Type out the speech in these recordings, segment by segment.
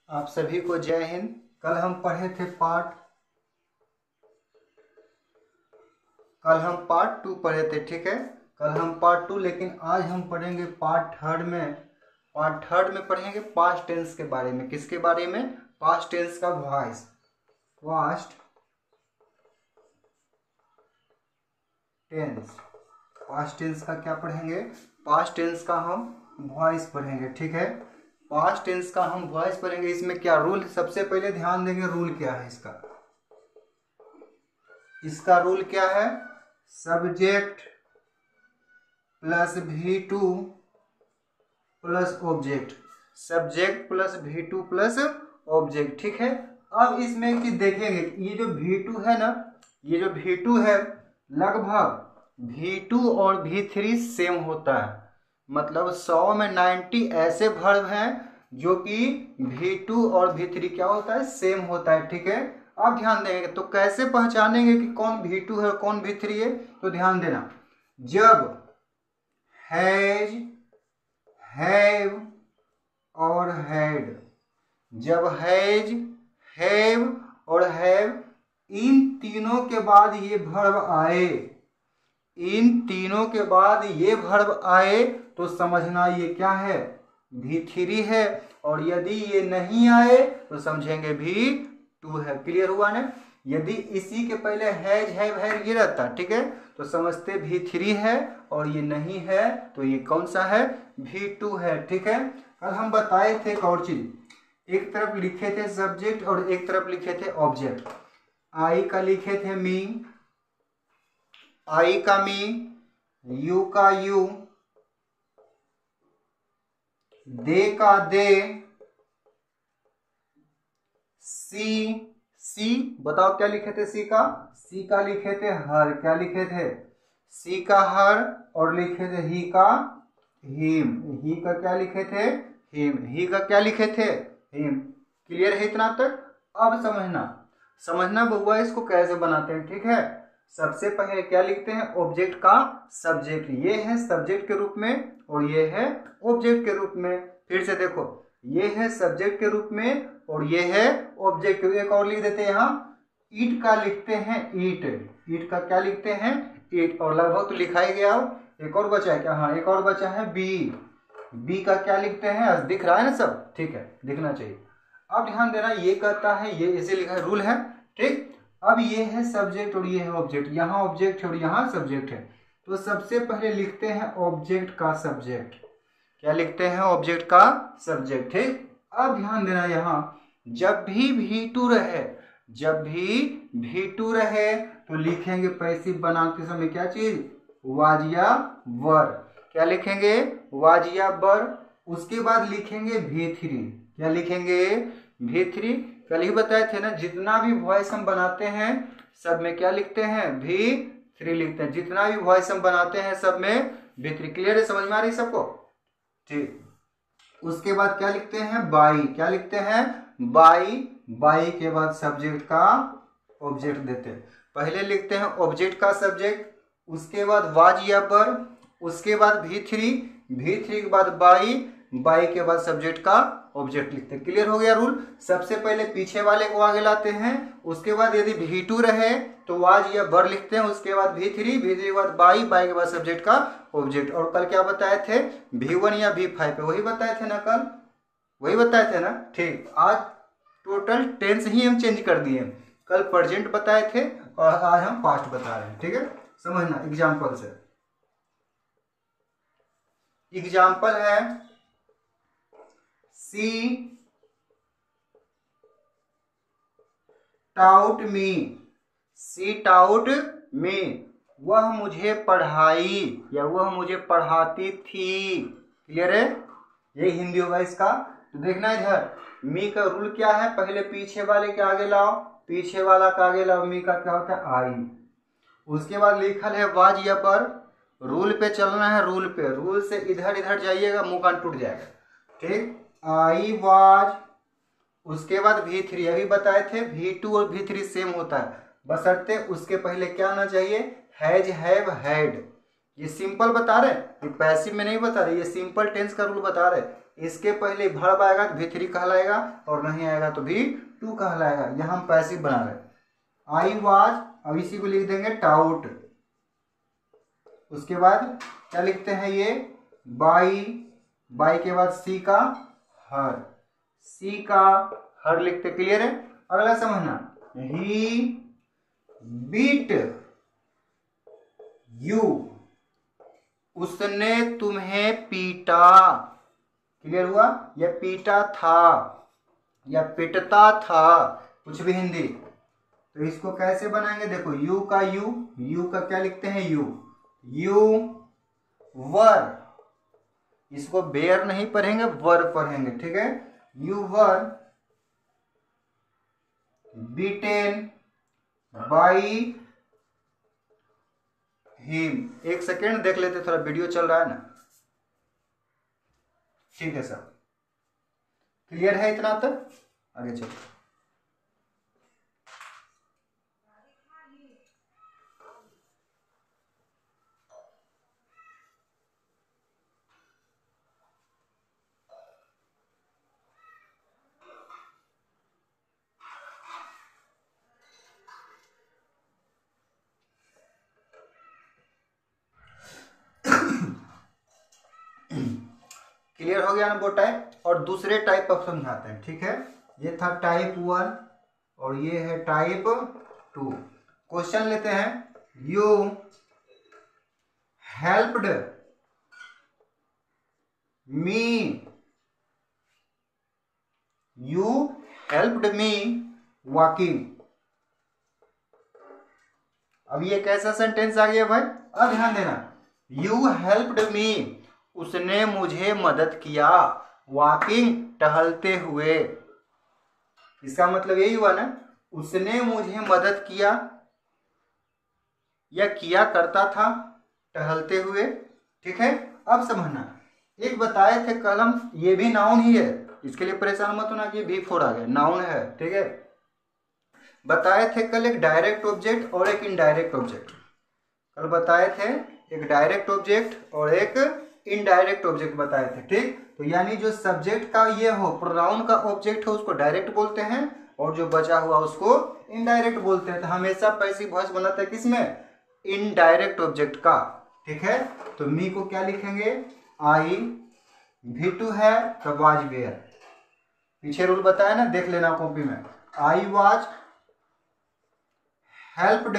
आप सभी को जय हिंद। कल हम पढ़े थे पार्ट 2 पढ़े थे, ठीक है। कल हम पार्ट 2, लेकिन आज हम पढ़ेंगे पार्ट थर्ड में। पार्ट थर्ड में पढ़ेंगे पास्ट टेंस के बारे में। किसके बारे में? पास्ट टेंस का वॉइस। पास्ट टेंस का क्या पढ़ेंगे? पास्ट टेंस का हम वॉइस पढ़ेंगे, ठीक है। पास्ट टेंस का हम वॉइस पढ़ेंगे। इसमें क्या रूल? सबसे पहले ध्यान देंगे रूल क्या है इसका रूल क्या है? Subject plus V2 plus object. Subject plus V2 plus object, ठीक है। अब इसमें कि देखेंगे ये जो V2 है ना, ये जो V2 है लगभग V2 और V3 सेम होता है। मतलब 100 में 90 ऐसे वर्ब हैं जो कि V2 और V3 क्या होता है? सेम होता है, ठीक है। अब ध्यान देंगे तो कैसे पहचानेंगे कि कौन V2 है कौन V3 है? तो ध्यान देना, जब हैज, हैव और हैड, जब हैज, हैव और हैव इन तीनों के बाद ये वर्ब आए, इन तीनों के बाद ये वर्ब आए तो समझना ये क्या है? V3 है। और यदि ये नहीं आए तो समझेंगे V2 है। क्लियर हुआ ना? यदि इसी के पहले हैज, हैव, हैड ये रहता, ठीक है, तो समझते V3 है, और ये नहीं है तो ये कौन सा है? V2 है, ठीक है। कल हम बताए थे एक और चीज, एक तरफ लिखे थे सब्जेक्ट और एक तरफ लिखे थे ऑब्जेक्ट। आई का लिखे थे मी, आई का मी, यू का यू, दे का दे, सी बताओ क्या लिखे थे? सी का लिखे थे हर। क्या लिखे थे? सी का हर। और लिखे थे ही का हिम। ही का क्या लिखे थे? हिम। ही का क्या लिखे थे? हिम। क्लियर है इतना तक? अब समझना बउआ इसको कैसे बनाते हैं, ठीक है। सबसे पहले क्या लिखते हैं? ऑब्जेक्ट का सब्जेक्ट। ये है सब्जेक्ट के रूप में और ये है ऑब्जेक्ट के रूप में। फिर से देखो, ये है सब्जेक्ट के रूप में और ये है ऑब्जेक्ट। एक और लिख देते हैं यहाँ, ईट का लिखते हैं ईट। ईट का क्या लिखते हैं? ईट। और लगभग तो लिखा ही गया। एक और बचा है क्या? हाँ, एक और बचा है बी। बी का क्या लिखते हैं? दिख रहा है ना सब? ठीक है, दिखना चाहिए। अब ध्यान देना, ये कहता है, ये ऐसे लिखा है, रूल है, ठीक। अब ये है सब्जेक्ट और ये है ऑब्जेक्ट। यहाँ ऑब्जेक्ट है और यहाँ सब्जेक्ट है, तो सबसे पहले लिखते हैं ऑब्जेक्ट का सब्जेक्ट। क्या लिखते हैं? ऑब्जेक्ट का सब्जेक्ट, ठीक। अब ध्यान देना, यहाँ जब भी V2 रहे, जब भी V2 रहे तो लिखेंगे पैसिव बनाते समय क्या चीज? वाज या वर। क्या लिखेंगे? वाज या वर। उसके बाद लिखेंगे V3। क्या लिखेंगे? V3। कल ही बताए थे ना, जितना भी वॉइस हम बनाते हैं सब में क्या लिखते हैं? V3 लिखते हैं। जितना भी वॉइस हम बनाते हैं सब में V3। क्लियर है? समझ में आ रही सबको? ठीक। उसके बाद क्या लिखते हैं? बाई। क्या लिखते हैं? बाई। बाई के बाद सब्जेक्ट का ऑब्जेक्ट देते हैं। पहले लिखते हैं ऑब्जेक्ट का सब्जेक्ट, उसके बाद वाज या वर, उसके बाद V3, V3 के बाद बाई, बाई के बाद सब्जेक्ट का ऑब्जेक्ट लिखते हैं। क्लियर हो गया रूल? सबसे पहले पीछे वाले को आगे लाते हैं, उसके बाद यदि V2 रहे तो वाज या वर लिखते हैं, उसके बाद V3, V3 के बाद बाई, बाई के बाद सब्जेक्ट का ऑब्जेक्ट। और कल क्या बताए थे? V1 या V5 पे वही बताए थे ना? कल वही बताए थे ना? ठीक। आज टोटल टेंस ही हम चेंज कर दिए। कल प्रेजेंट बताए थे और आज हम पास्ट बता रहे हैं, ठीक है। समझना एग्जाम्पल से। एग्जाम्पल है सी टाउट मी, सी टाउट मी, वह मुझे पढ़ाई या वह मुझे पढ़ाती थी। क्लियर है? ये हिंदी होगा इसका। तो देखना इधर, मी का रूल क्या है? पहले पीछे वाले के आगे लाओ, पीछे वाला का आगे लाओ। मी का क्या होता है? आई। उसके बाद लिखल है वाज या पर। रूल पे चलना है, रूल पे। रूल से इधर इधर जाइएगा, मुंह कान टूट जाएगा, ठीक। I was. उसके बाद V3, अभी बताए थे V2 और V3 सेम होता है, बशर्ते उसके पहले क्या आना चाहिए? Has, have, had. ये सिंपल बता रहे, ये पैसिव में नहीं बता रहे, ये सिंपल टेंस का रूल बता रहे। इसके पहले वर्ब आएगा तो V3 कहलाएगा और नहीं आएगा तो V2 कहलाएगा। यहाँ हम पैसिव बना रहे। आई वाज, अब इसी को लिख देंगे टाउट। उसके बाद क्या लिखते हैं ये बाई, बाई के बाद सी का हर, सी का हर लिखते। क्लियर है? अगला समझना, ही बीट यू, उसने तुम्हें पीटा। क्लियर हुआ? या पीटा था या पिटता था, कुछ भी हिंदी। तो इसको कैसे बनाएंगे? देखो यू का यू, यू का क्या लिखते हैं यू, यू वर, इसको बेयर नहीं पढ़ेंगे वर पढ़ेंगे, ठीक है। You were beaten by him. एक सेकेंड देख लेते, थोड़ा वीडियो चल रहा है ना। ठीक है सर, क्लियर है इतना तक? आगे चलो। क्लियर हो गया ना वो टाइप? और दूसरे टाइप अब समझाते हैं, ठीक है। ये था टाइप 1 और ये है टाइप 2। क्वेश्चन लेते हैं, you helped me, you helped me walking. अब ये कैसा सेंटेंस आ गया भाई? अब ध्यान देना, यू हेल्प्ड मी, उसने मुझे मदद किया, वॉकिंग टहलते हुए। इसका मतलब यही हुआ ना, उसने मुझे मदद किया या किया करता था टहलते हुए, ठीक है। अब समझना, एक बताए थे कलम, ये भी नाउन ही है, इसके लिए परेशान मत होना कि V4 आ गया, नाउन है, ठीक है। बताए थे कल एक डायरेक्ट ऑब्जेक्ट और एक इनडायरेक्ट ऑब्जेक्ट। कल बताए थे एक डायरेक्ट ऑब्जेक्ट और एक इनडायरेक्ट ऑब्जेक्ट बताए थे, ठीक। तो यानी जो सब्जेक्ट का ये हो, प्रोनाउन का ऑब्जेक्ट है, उसको डायरेक्ट बोलते हैं और जो बचा हुआ उसको इनडायरेक्ट बोलते हैं। तो हमेशा पैसिव वॉइस बनाता है किसमें? इनडायरेक्ट ऑब्जेक्ट का, ठीक है। तो मी को क्या लिखेंगे? आई, V2 है तो वाज वेयर। पीछे रूल बताया ना, देख लेना कॉपी में। आई वाज हेल्प्ड,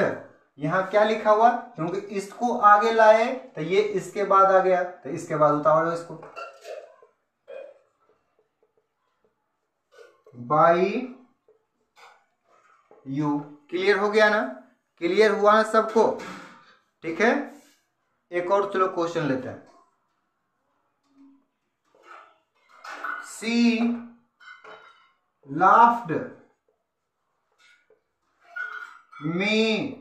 यहां क्या लिखा हुआ? क्योंकि इसको आगे लाए तो ये इसके बाद आ गया, तो इसके बाद उतारो इसको। By you. क्लियर हो गया ना? क्लियर हुआ ना सबको? ठीक है। एक और चलो क्वेश्चन लेते हैं। सी लाफ्ड मी,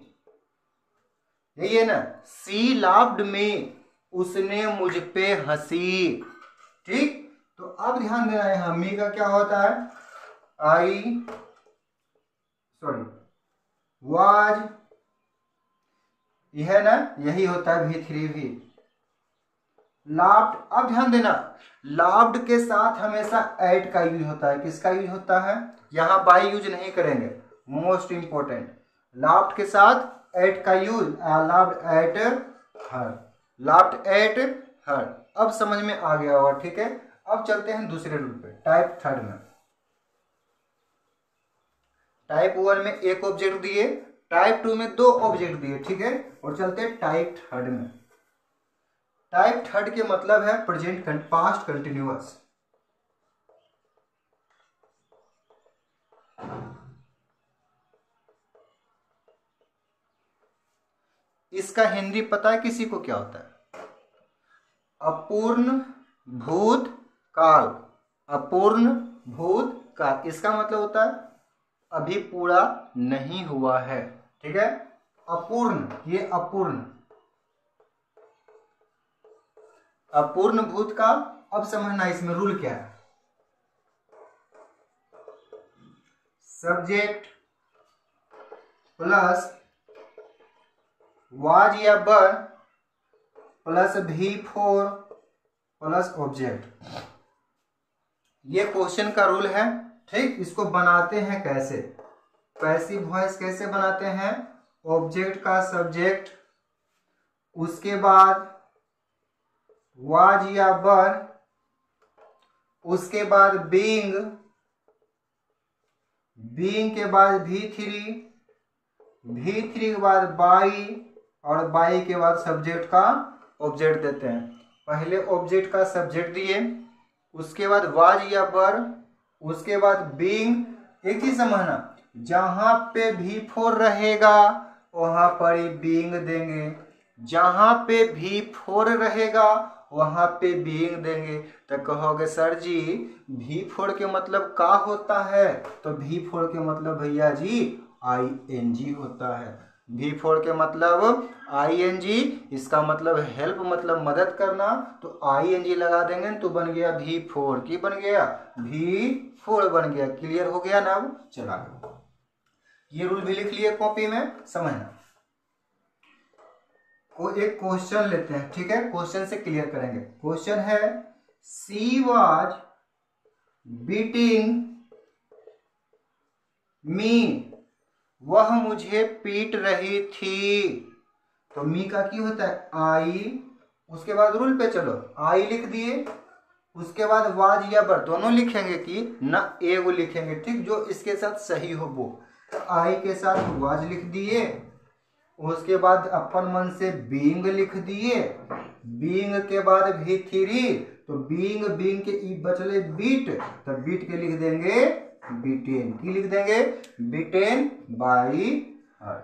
यही है ना, सी लाफ्ड मी, उसने मुझ पे हंसी, ठीक। तो अब ध्यान देना, यहां मी का क्या होता है? आई सॉरी वाज, यह है ना, यही होता है V3 भी। लाफ्ड, अब ध्यान देना, लाफ्ड के साथ हमेशा एट का यूज होता है। किसका यूज होता है? यहां बाई यूज नहीं करेंगे, मोस्ट इंपोर्टेंट। लाफ्ड के साथ एट का use, laughed at her, laughed at her. अब समझ में आ गया होगा, ठीक है। अब चलते हैं दूसरे रूल पे, टाइप 3 में। टाइप 1 में एक ऑब्जेक्ट दिए, टाइप 2 में 2 ऑब्जेक्ट दिए, ठीक है। और चलते हैं टाइप 3 में। टाइप 3 के मतलब है प्रेजेंट पास्ट कंटिन्यूअस। इसका हिंदी पता है किसी को क्या होता है? अपूर्ण भूतकाल, अपूर्ण भूतकाल। इसका मतलब होता है अभी पूरा नहीं हुआ है, ठीक है। अपूर्ण, ये अपूर्ण, अपूर्ण भूतकाल। अब समझना इसमें रूल क्या है। सब्जेक्ट प्लस वाज या वर प्लस V4 प्लस ऑब्जेक्ट। ये क्वेश्चन का रूल है, ठीक। इसको बनाते हैं कैसे, पैसिव वॉइस कैसे बनाते हैं, ऑब्जेक्ट का सब्जेक्ट, उसके बाद वाज या वर, उसके बाद बीइंग, बीइंग के बाद V3, V3 के बाद बाई, और बाई के बाद सब्जेक्ट का ऑब्जेक्ट देते हैं। पहले ऑब्जेक्ट का सब्जेक्ट दिए, उसके बाद वाज या वर, उसके बाद बीइंग। एक चीज समझना, जहां पे V4 रहेगा वहां पर ही बीइंग देंगे, जहां पे V4 रहेगा वहां पे बीइंग देंगे। तो कहोगे सर जी V4 के मतलब का होता है, तो V4 के मतलब भैया जी ING होता है। V4 के मतलब ING, इसका मतलब हेल्प मतलब मदद करना, तो ING लगा देंगे तो बन गया V4। की बन गया, V4 बन गया। क्लियर हो गया ना। अब चला, ये रूल भी लिख लिए कॉपी में, समझना। को एक क्वेश्चन लेते हैं, ठीक है, क्वेश्चन से क्लियर करेंगे। क्वेश्चन है सी वाज बीटिंग मी, वह मुझे पीट रही थी। तो मी का की होता है आई, उसके बाद रूल पे चलो, आई लिख दिए, उसके बाद वाज या वर दोनों लिखेंगे कि ना एगो लिखेंगे, ठीक, जो इसके साथ सही हो वो। तो आई के साथ वाज लिख दिए, उसके बाद अपन मन से बीइंग लिख दिए, बीइंग के बाद V3, तो बीइंग, बीइंग के ई बचले बीट, तो बीट के लिख देंगे बीटेन। की लिख देंगे beaten by her,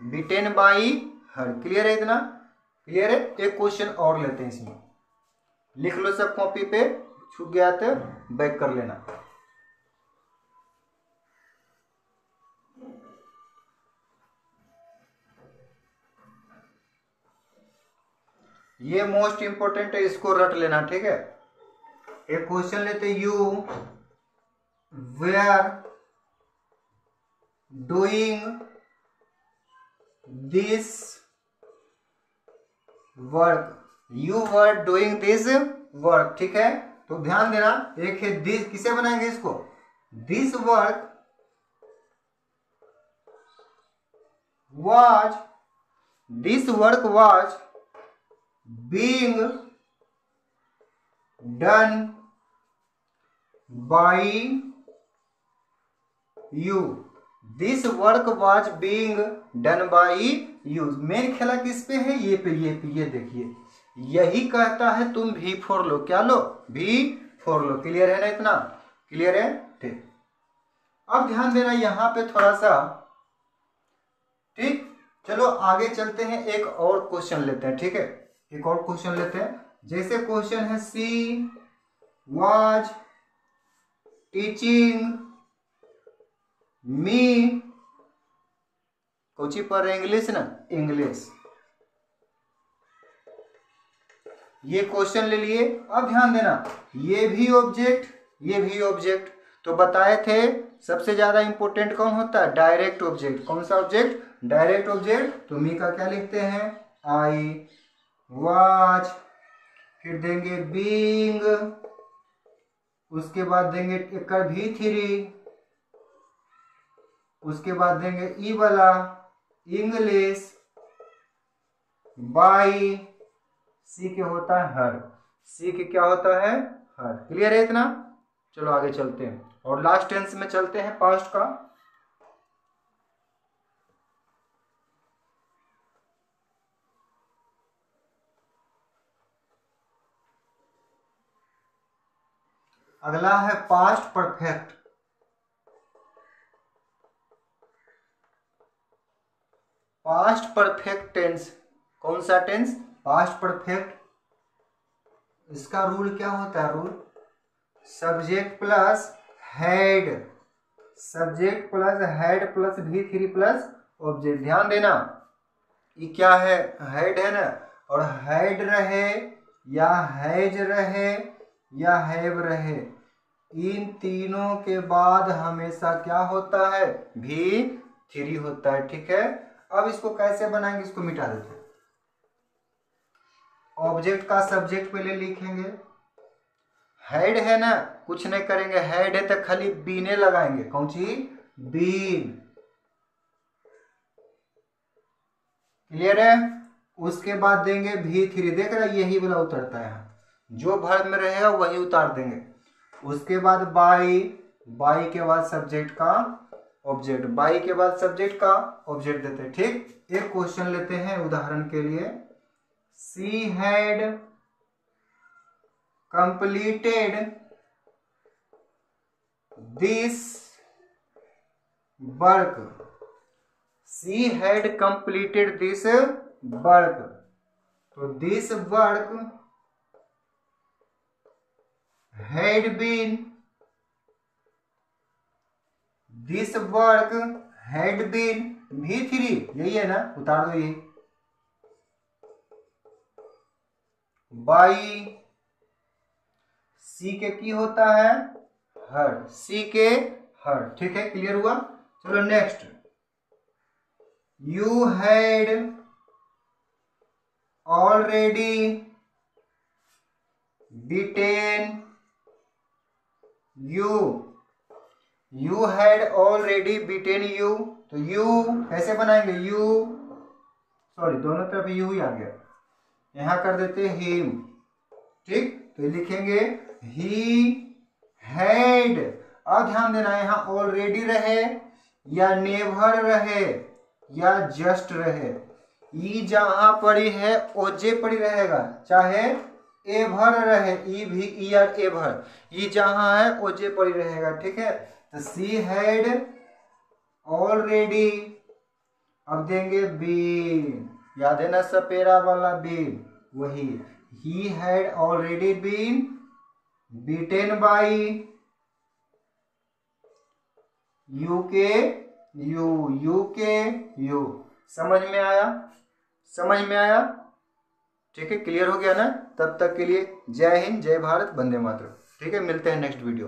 beaten by her. Clear है, इतना क्लियर है। एक क्वेश्चन और लेते हैं, इसमें लिख लो सब कॉपी पे, छूट गया तो बैक कर लेना। ये मोस्ट इंपोर्टेंट है, इसको रट लेना, ठीक है। एक क्वेश्चन लेते, you were doing this work, you were doing this work, ठीक है। तो ध्यान देना, एक है दिस, किसे बनाएंगे इसको, this work was, this work was being done by you, this work was being done by you। Main खेला किस पे है, ये पे, ये पे, ये देखिए, यही कहता है तुम V4 लो। क्या लो, V4 लो। क्लियर है ना, इतना क्लियर है, ठीक। अब ध्यान देना यहाँ पे थोड़ा सा, ठीक। चलो आगे चलते हैं, एक और क्वेश्चन लेते हैं, ठीक है। एक और क्वेश्चन लेते हैं, जैसे क्वेश्चन है she was teaching me, Kochi पर इंग्लिश ना, इंग्लिश। ये क्वेश्चन ले लिए। अब ध्यान देना, ये भी ऑब्जेक्ट, ये भी ऑब्जेक्ट। तो बताए थे सबसे ज्यादा इंपोर्टेंट कौन होता है, डायरेक्ट ऑब्जेक्ट। कौन सा ऑब्जेक्ट, डायरेक्ट ऑब्जेक्ट। तो मी का क्या लिखते हैं, आई, वाज, फिर देंगे बीइंग, उसके बाद देंगे एक V3, उसके बाद देंगे ई वाला इंग्लिश, बाई, सी के होता है हर, सी के क्या होता है, हर। क्लियर है इतना। चलो आगे चलते हैं, और लास्ट टेंस में चलते हैं, पास्ट का। अगला है past perfect. Past perfect tense, कौन सा टेंस, पास्ट परफेक्ट। इसका रूल क्या होता है, rule subject plus had, subject plus had plus V3 plus object. ध्यान देना, ये क्या है, हेड है ना, और हेड रहे या हैज रहे या हैव रहे, इन तीनों के बाद हमेशा क्या होता है, V3 होता है, ठीक है। अब इसको कैसे बनाएंगे, इसको मिटा देते हैं। ऑब्जेक्ट का सब्जेक्ट पहले लिखेंगे। हेड है ना, कुछ नहीं करेंगे, हेड है तो खाली बीने लगाएंगे। कौन सी? बीन। क्लियर है? उसके बाद देंगे V3। देख रहा है यही वाला उतरता है, जो वर्ब में रहेगा वही उतार देंगे। उसके बाद बाई, बाई के बाद सब्जेक्ट का ऑब्जेक्ट, बाई के बाद सब्जेक्ट का ऑब्जेक्ट देते हैं। ठीक, एक क्वेश्चन लेते हैं उदाहरण के लिए। She had completed this work. She had completed this work. तो this work had been, this work had been V3। यही है ना, उतार दो ये। बाई सी के की होता है हर, सी के हर। ठीक है, क्लियर हुआ? चलो next. You had already beaten you. You had already beaten you. तो यू कैसे बनाएंगे? यू, सॉरी दोनों तरफ यू ही आ गया, यहां कर देते हिम। ठीक, तो लिखेंगे ही हैड। अब ध्यान देना, यहां ऑलरेडी रहे या नेवर रहे या जस्ट रहे, ई जहां पड़ी है ओजे पड़ी रहेगा, चाहे एभर रहे, ई भी ई आर एभर, ई जहां है ओजे पड़ी रहेगा। ठीक है, तो सी हैड ऑलरेडी, अब देंगे बीन, याद है ना सपेरा वाला बीन, वही। He had already been beaten by you के यू, यू के यू। समझ में आया? समझ में आया? ठीक है, क्लियर हो गया ना? तब तक के लिए जय हिंद, जय भारत, वंदे मातरम। ठीक है, मिलते हैं नेक्स्ट वीडियो।